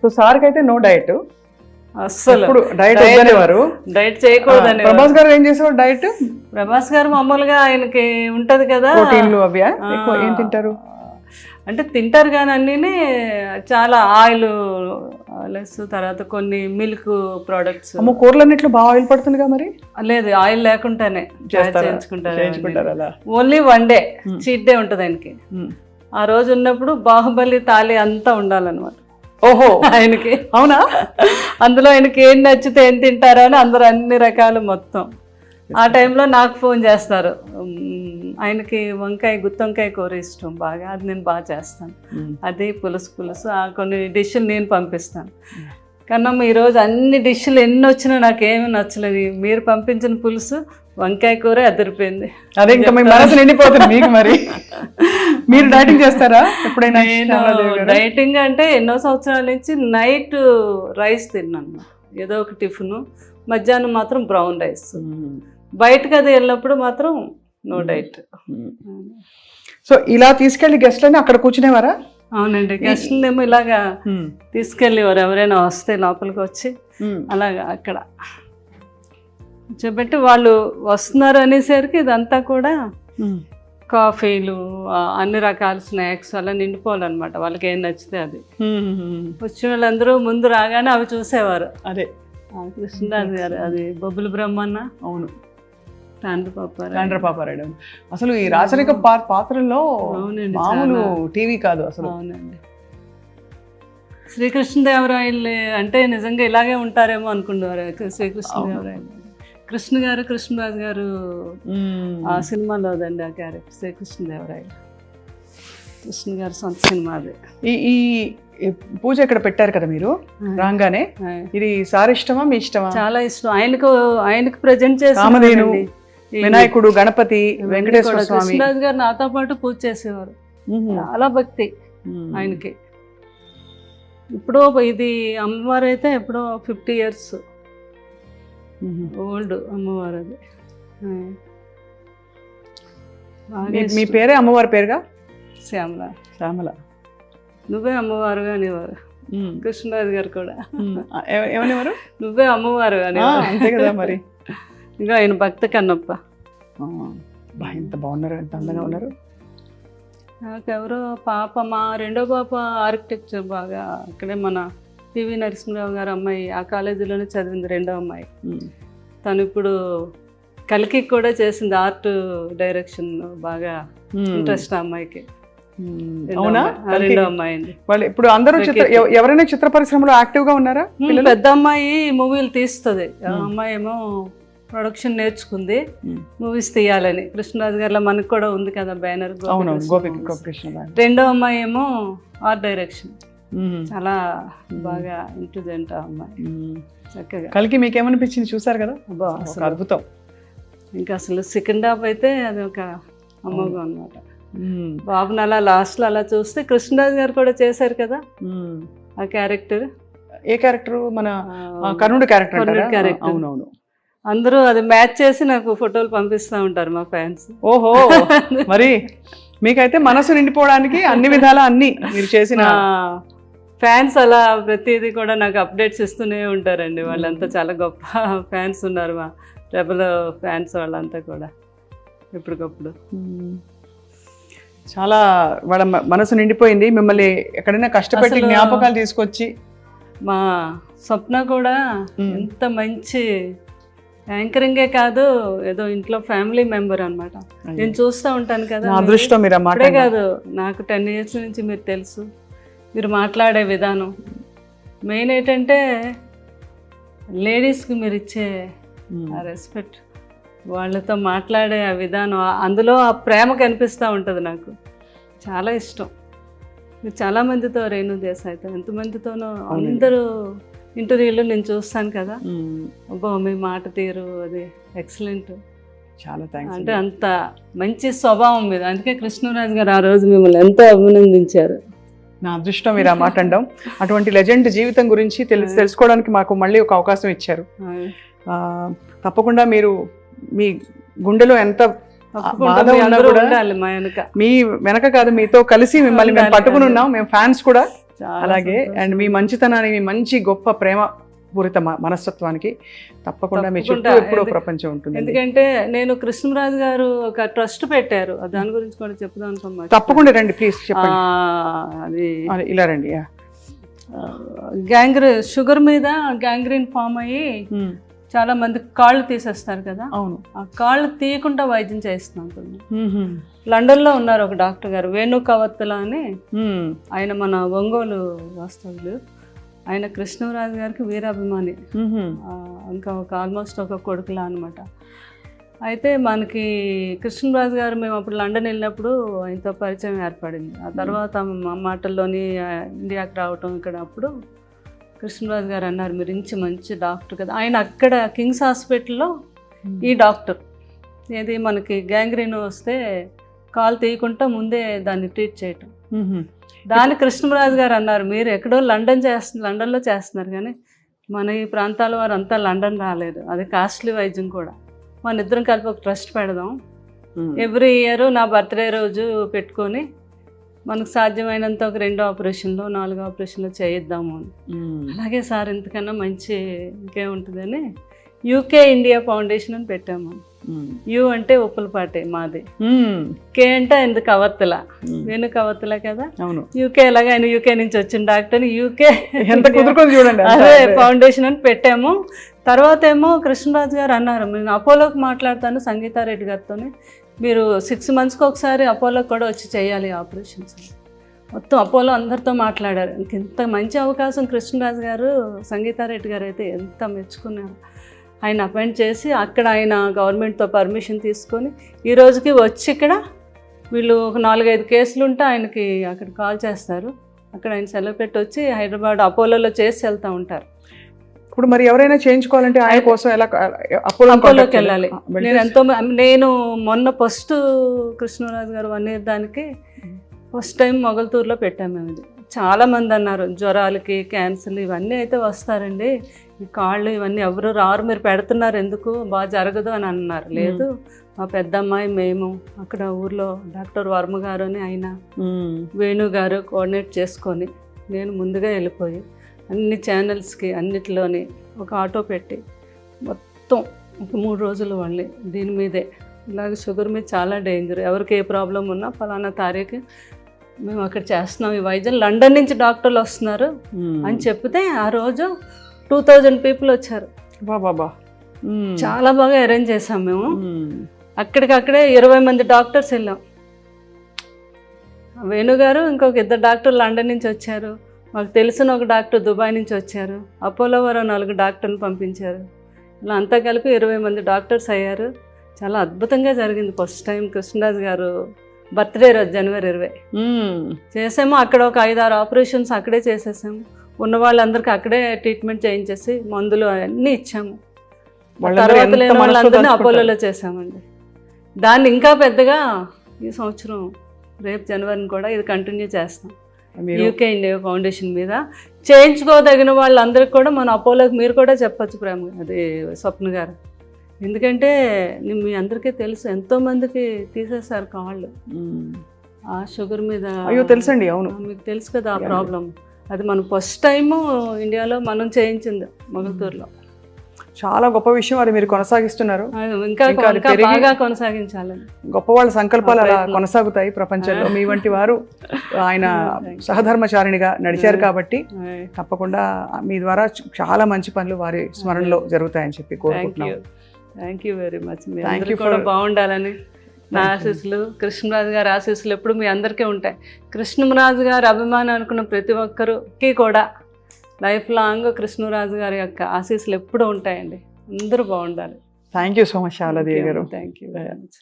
So సార్కి అయితే no diet, అస్సలు డైట్ వద్దనేవారు. డైట్ చేయకూడదని. ప్రభాస్ గారు ఏం చేసేవారు డైట్? ప్రభాస్ గారు మామూలుగా ఆయనకి ఉంటది కదా ప్రోటీన్లు అవి ఎక్కువ ఏం తింటారు అంటే తింటారు కానీ అన్నీ చాలా ఆయిల్ లెస్, తర్వాత కొన్ని మిల్క్ ప్రోడక్ట్స్. కూరలన్నిట్లో బాగా ఆయిల్ పడుతుందిగా మరి? లేదు, ఆయిల్ లేకుండానే చేయించుకుంటారు అలా. ఓన్లీ 1 డే చీట్ డే ఉంటుంది ఆయనకి. ఆ రోజు ఉన్నప్పుడు బాహుబలి తాళి అంతా ఉండాలన్నమాట. ఓహో, ఆయనకి. అవునా? అందులో ఆయనకి ఏం నచ్చితే ఏం తింటారో అని అందరూ అన్ని రకాలు మొత్తం. ఆ టైంలో నాకు ఫోన్ చేస్తారు. ఆయనకి గుత్తొంకాయ కూర ఇష్టం బాగా, అది నేను బాగా చేస్తాను. అది పులుసు కొన్ని డిష్లు నేను పంపిస్తాను. కన్నమ్మ ఈరోజు అన్ని డిష్లు ఎన్ని వచ్చినా నాకేమీ నచ్చలేదు, మీరు పంపించిన పులుసు వంకాయ కూర అదిరిపోయింది. అదే ఇంకా మీ మనసు నిండిపోతుంది మీకు. మరి మీరు డైటింగ్ చేస్తారా ఎప్పుడైనా? నేను డైటింగ్ అంటే ఎన్నో సంవత్సరాల నుంచి నైట్ రైస్ తిన్నాను, ఏదో ఒక టిఫిన్. మధ్యాహ్నం మాత్రం బ్రౌన్ రైస్. బయటకు అది వెళ్ళినప్పుడు మాత్రం నో డైట్. సో ఇలా తీసుకెళ్లి గెస్ట్లని అక్కడ కూర్చునేవారా? అవునండి, గెస్ట్లని ఏమో ఇలాగా తీసుకెళ్ళేవారు. ఎవరైనా వస్తే లోపలికి వచ్చి అలాగా అక్కడ కూర్చోబెట్టి వాళ్ళు వస్తున్నారు అనేసరికి ఇదంతా కూడా కాఫీలు, అన్ని రకాల స్నాక్స్ అలా నిండిపోవాలన్నమాట. వాళ్ళకి ఏం నచ్చితే అది. వచ్చిన వాళ్ళందరూ ముందు రాగానే అవి చూసేవారు. అదే కృష్ణరాజు గారు, అది బొబ్బుల బ్రహ్మన్న, అవును, తాండ్రపాపారాయుడు. అసలు ఈ రాచరిక పాత్రల్లో మామూలు టీవీ కాదు అసలు. అవునండి, శ్రీకృష్ణదేవరాయలు అంటే నిజంగా ఇలాగే ఉంటారేమో అనుకునేవారు. శ్రీకృష్ణదేవరాయలు కృష్ణరాజు గారు ఆ సినిమాలో అదండి ఆ క్యారెక్టర్ శ్రీకృష్ణదేవరాయలు. కృష్ణ గారు సొంత సినిమా అది. ఈ పూజ ఇక్కడ పెట్టారు కదా మీరు రాగానే, ఇది సార్ ఇష్టమా మీ ఇష్టమా? చాలా ఇష్టం. ఆయనకు ప్రజెంట్ చేసి కామధేను, వినాయకుడు, గణపతి, వెంకటేశ్వర స్వామి. కృష్ణరాజు గారు నాతో పాటు పూజ చేసేవారు. చాలా భక్తి ఆయనకి. ఇప్పుడు ఇది అమ్మవారు అయితే ఎప్పుడో 50 years ఓల్డ్ అమ్మవారు అది. మీ పేరే అమ్మవారి పేరుగా? శ్యామల. శ్యామల. నువ్వే అమ్మవారు అనేవారు కృష్ణరాజు గారు కూడా. ఏమనేవారు? నువ్వే అమ్మవారు అనేవారు. అంతే కదా మరి. ఇంకా ఆయన భక్త కన్నప్ప. ఎంత బాగున్నారు, ఎంత అందంగా ఉన్నారు. నాకెవరో పాప, మా రెండో పాప ఆర్కిటెక్చర్ బాగా అక్కడే మన పివి నరసింహరావు గారు అమ్మాయి, ఆ కాలేజీలోనే చదివింది రెండో అమ్మాయి. తను ఇప్పుడు కలికి కూడా చేసింది, ఆర్ట్ డైరెక్షన్ బాగా ఇంట్రెస్ట్ ఆ అమ్మాయికి. అవునా? రెండో అమ్మాయి అండి. వాళ్ళు ఇప్పుడు అందరూ ఎవరైనా చిత్ర పరిశ్రమలో యాక్టివ్ గా ఉన్నారా? పెద్ద అమ్మాయి మూవీలు తీస్తుంది, అమ్మాయి ఏమో ప్రొడక్షన్ నేర్చుకుంది, మూవీస్ తీయాలని. కృష్ణరాజు గారిలో మనకు కూడా ఉంది కదా బ్యానర్. రెండో అమ్మాయి ఏమో ఆర్ట్ డైరెక్షన్. చాలా బాగా ఇంటెలిజెంట్ ఆ అమ్మాయి. చక్కగా. కలికి మీకేమనిపించింది? చూసారు కదా, అద్భుతం. ఇంకా అసలు సెకండ్ హాఫ్ అయితే అది ఒక అమ్మగా అన్నమాట. బాబుని అలా లాస్ట్లో అలా చూస్తే కృష్ణరాజు గారు కూడా చేశారు కదా ఆ క్యారెక్టర్. ఏ క్యారెక్టర్? మన కర్ణుడు క్యారెక్టర్. అవునవును. అందరూ అది మ్యాచ్ చేసి నాకు ఫోటోలు పంపిస్తూ ఉంటారు మా ఫ్యాన్స్. ఓహో, మరి మీకైతే మనసు నిండిపోవడానికి అన్ని విధాలా అన్ని మీరు చేసిన ఫ్యాన్స్ అలా ప్రతిదీ కూడా నాకు అప్డేట్స్ ఇస్తూనే ఉంటారండి. వాళ్ళంతా చాలా గొప్ప ఫ్యాన్స్ ఉన్నారు, మా రెబల్ ఫ్యాన్స్ వాళ్ళంతా కూడా ఎప్పటికప్పుడు. చాలా వాళ్ళ మనసు నిండిపోయింది. మిమ్మల్ని ఎక్కడైనా కష్టపెట్టి జ్ఞాపకాలు తీసుకొచ్చి. మా స్వప్న కూడా ఎంత మంచి యాంకరింగే కాదు, ఏదో ఇంట్లో ఫ్యామిలీ మెంబర్ అనమాట. నేను చూస్తూ ఉంటాను కదా, అదృష్టం మీరు అప్పుడే కాదు, నాకు 10 years నుంచి మీరు తెలుసు. మీరు మాట్లాడే విధానం మెయిన్ ఏంటంటే లేడీస్కి మీరు ఇచ్చే ఆ రెస్పెక్ట్, వాళ్ళతో మాట్లాడే ఆ విధానం, అందులో ఆ ప్రేమ కనిపిస్తూ ఉంటుంది. నాకు చాలా ఇష్టం. మీరు చాలామందితో, రేణు దేశాయ్తో ఎంతమందితోనో అందరూ ఇంటర్వ్యూలో నేను చూస్తాను కదా, అబ్బో మీ మాట తీరు అది ఎక్సలెంట్. చాలా థ్యాంక్స్. అంటే అంత మంచి స్వభావం మీద, అందుకే కృష్ణరాజు గారు ఆ రోజు మిమ్మల్ని ఎంతో అభినందించారు. నా అదృష్టం మీరు ఆ మాట అనడం. అటువంటి లెజెండ్ జీవితం గురించి తెలుసుకోవడానికి మాకు మళ్ళీ ఒక అవకాశం ఇచ్చారు. తప్పకుండా మీరు మీ గుండెలో ఎంత బాధ ఉన్నా కూడా ఉండాలి మా వెనక. మీ వెనక కాదు, మీతో కలిసి మిమ్మల్ని మేము పట్టుకుని ఉన్నాం. మేము ఫ్యాన్స్ కూడా అలాగే అండ్ మీ మంచితనానికి, మీ మంచి గొప్ప ప్రేమ పూరిత మనస్తత్వానికి తప్పకుండా మీ చుట్టూ ఎప్పుడో ప్రపంచం ఉంటుంది. ఎందుకంటే నేను కృష్ణరాజు గారు ఒక ట్రస్ట్ పెట్టారు, దాని గురించి కూడా చెప్దాం అనుకున్నా. తప్పకుండా రండి ప్లీజ్ చెప్పండి. అది ఇలా రండి. షుగర్ మీద గ్యాంగ్రీన్ ఫామ్ అయ్యి చాలా మంది కాళ్ళు తీసేస్తారు కదా. అవును. ఆ కాళ్ళు తీయకుండా వైద్యం చేస్తున్నాను. లండన్ లో ఉన్నారు ఒక డాక్టర్ గారు, వేణు కవత్తుల అని. ఆయన మన ఒంగోలు వాస్తవులు. ఆయన కృష్ణరాజు గారికి వీరాభిమాని, ఇంకా ఒక ఆల్మోస్ట్ ఒక కొడుకులా అనమాట. అయితే మనకి కృష్ణరాజు గారు మేము అప్పుడు లండన్ వెళ్ళినప్పుడు ఆయనతో పరిచయం ఏర్పడింది. ఆ తర్వాత మా మాటల్లోని ఇండియాకి రావటం ఇక్కడ అప్పుడు కృష్ణరాజు గారు అన్నారు, మీరు మంచి డాక్టర్ కదా. ఆయన అక్కడ కింగ్స్ హాస్పిటల్లో ఈ డాక్టర్ ఏది మనకి గ్యాంగ్రీన్ వస్తే కాలు తీయకుండా ముందే దాన్ని ట్రీట్ చేయటం. దాని కృష్ణరాజు గారు అన్నారు, మీరు ఎక్కడో లండన్లో చేస్తున్నారు కానీ మన ఈ ప్రాంతాల వారు అంతా లండన్ రాలేదు, అది కాస్ట్లీ వైద్యం కూడా. మన ఇద్దరం కలిపి ఒక ట్రస్ట్ పెడదాం, ఎవ్రీ ఇయర్ నా బర్త్డే రోజు పెట్టుకొని మనకు సాధ్యమైనంత ఒక 2 ఆపరేషన్లు 4 ఆపరేషన్లు చేయిద్దాము అని. అలాగే సార్ ఇంతకన్నా మంచి ఇంకేముంటుందని యూకే ఇండియా ఫౌండేషన్ అని పెట్టాము. యు అంటే ఉప్పులపాటి మాది, కే అంటే ఎందుకు కవత్తుల, వేణు కవత్తుల కదా. యూకే ఎలాగ ఆయన యూకే నుంచి వచ్చిన డాక్టర్, యూకే అదే ఫౌండేషన్ అని పెట్టాము. తర్వాత ఏమో కృష్ణరాజు గారు అన్నారు, నేను అపోలోకి మాట్లాడతాను సంగీతారెడ్డి గారితో, మీరు 6 monthsకి ఒకసారి అపోలోకి కూడా వచ్చి చేయాలి ఆపరేషన్స్. మొత్తం అపోలో అందరితో మాట్లాడారు. ఇంత మంచి అవకాశం కృష్ణరాజు గారు, సంగీతారెడ్డి గారు అయితే ఎంత మెచ్చుకున్నారు. ఆయన అపాయింట్ చేసి అక్కడ ఆయన గవర్నమెంట్తో పర్మిషన్ తీసుకొని ఈ రోజుకి వచ్చి ఇక్కడ వీళ్ళు ఒక 4-5 కేసులు ఉంటే ఆయనకి అక్కడ కాల్ చేస్తారు, అక్కడ ఆయన సెలవు పెట్టి వచ్చి హైదరాబాద్ అపోలోలో చేసి వెళ్తూ ఉంటారు. ఇప్పుడు మరి ఎవరైనా చేయించుకోవాలంటే ఆయన కోసం ఎలా అపోలోకి వెళ్ళాలి? నేను మొన్న ఫస్ట్ కృష్ణరాజు గారు 1 year దానికి ఫస్ట్ టైం మొగల్తూరులో పెట్టాము మేము. ఇది చాలామంది అన్నారు, జ్వరాలకి క్యాన్సర్లు ఇవన్నీ అయితే వస్తారండి, ఈ కాళ్ళు ఇవన్నీ ఎవరు రారు, మీరు పెడుతున్నారు ఎందుకు, బాగా జరగదు అని అన్నారు. లేదు, మా పెద్దమ్మాయి మేము అక్కడ ఊర్లో డాక్టర్ వర్మ గారు అని ఆయన వేణు గారు కోఆర్డినేట్ చేసుకొని నేను ముందుగా వెళ్ళిపోయి అన్ని ఛానల్స్కి అన్నిటిలోని ఒక ఆటో పెట్టి మొత్తం ఒక 3 రోజులు వాళ్ళని దీని మీదే, ఇలాగ షుగర్ మీద చాలా డేంజర్, ఎవరికి ఏ ప్రాబ్లం ఉన్నా ఫలానా తారీఖు మేము అక్కడ చేస్తున్నాం ఈ వైద్యం, లండన్ నుంచి డాక్టర్లు వస్తున్నారు అని చెప్తే ఆ రోజు 2000 people వచ్చారు. బాబా చాలా బాగా అరేంజ్ చేసాం మేము. అక్కడికక్కడే 20 మంది డాక్టర్స్ వెళ్ళాం. వేణుగారు ఇంకొక 2 డాక్టర్లు లండన్ నుంచి వచ్చారు, మాకు తెలిసిన ఒక డాక్టర్ దుబాయ్ నుంచి వచ్చారు, అపోలో వారు 4 డాక్టర్ని పంపించారు. ఇలా అంతా కలిపి 20 మంది డాక్టర్స్ అయ్యారు. చాలా అద్భుతంగా జరిగింది. ఫస్ట్ టైం కృష్ణరాజు గారు బర్త్డే రోజు January 20 చేసాము. అక్కడ ఒక 5-6 ఆపరేషన్స్ అక్కడే చేసేసాము. ఉన్న వాళ్ళందరికీ అక్కడే ట్రీట్మెంట్ చేయించేసి మందులు అన్నీ ఇచ్చాము. తర్వాత లేని వాళ్ళందరినీ అపోలోలో చేసామండి. దాన్ని ఇంకా పెద్దగా ఈ సంవత్సరం రేపు జనవరిని కూడా ఇది కంటిన్యూ చేస్తాం. యూకే ఇండియా ఫౌండేషన్ మీద చేయించుకోదగిన వాళ్ళందరికీ కూడా మన అపోలోకి మీరు కూడా చెప్పచ్చు ప్రేమ, అది స్వప్న గారు. ఎందుకంటే మీ అందరికీ తెలుసు, ఎంతోమందికి తీసేశారు కాళ్ళు ఆ షుగర్ మీద. అయ్యో తెలుసండి. అవును, మీకు తెలుసు కదా ఆ ప్రాబ్లం. అది మనం ఫస్ట్ టైము ఇండియాలో మనం చేయించింది మొగల్తూరులో. చాలా గొప్ప విషయం, అది మీరు కొనసాగిస్తున్నారు. ఇంకా బాగా కొనసాగించాలని గొప్ప వాళ్ళ సంకల్పాలు అలా కొనసాగుతాయి ప్రపంచంలో. మీ వంటి వారు ఆయన సహధర్మచారిణిగా నడిచారు కాబట్టి తప్పకుండా మీ ద్వారా చాలా మంచి పనులు వారి స్మరణలో జరుగుతాయని చెప్పి కోరుకుంటున్నాను. Thank you very much. మీ అందరూ కూడా బాగుండాలని నా ఆశీస్సులు, కృష్ణరాజు గారి ఆశీస్సులు ఎప్పుడు మీ అందరికీ ఉంటాయి. కృష్ణరాజు గారి అభిమానం అనుకున్న ప్రతి ఒక్కరికి కూడా లైఫ్ లాంగ్ కృష్ణరాజు గారి యొక్క ఆశీస్సులు ఎప్పుడూ ఉంటాయండి. అందరూ బాగుండాలి. Thank you so much Sharadadevi గారు. Thank you very much.